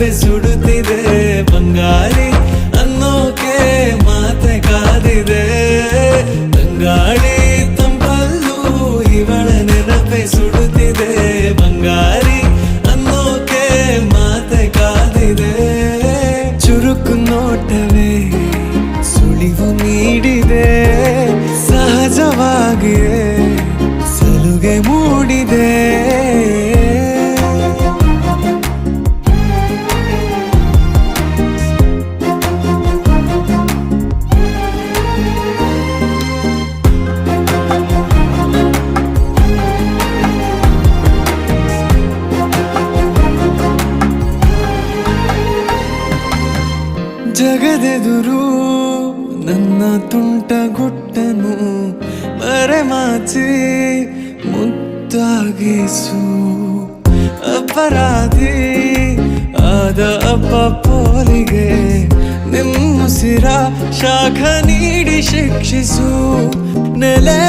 ನೆನಪೆ ಸುಡುತ್ತಿದೆ ಬಂಗಾರಿ ಅನ್ನೋಕೆ ಮಾತೆ ಕಾದಿದೆ ತಂಗಾಳಿ ತಂಪಲ್ಲೂ ಇವಳ ನೆನಪೆ ಸುಡುತ್ತಿದೆ ಬಂಗಾರಿ ಅನ್ನೋಕೆ ಮಾತೆ ಕಾದಿದೆ ಚುರುಕು ನೋಟವೇ ಸುಳಿವು ನೀಡಿದೆ ಸಹಜವಾಗಿಯೇ ಸಲುಗೆ ಮೂಡಿದೆ ಜಗದೆದುರು ನನ್ನ ತುಂಟ ಗುಟ್ಟನು ಮರೆಮಾಚಿ ಮುದ್ದಾಗಿಸು ಅಪರಾಧಿ ಆದ ಅಪ್ಪ ಪೋಲಿಗೆ ನಿಮ್ಮುಸಿರ ಶಾಖ ನೀಡಿ ಶಿಕ್ಷಿಸು ನೆಲೆ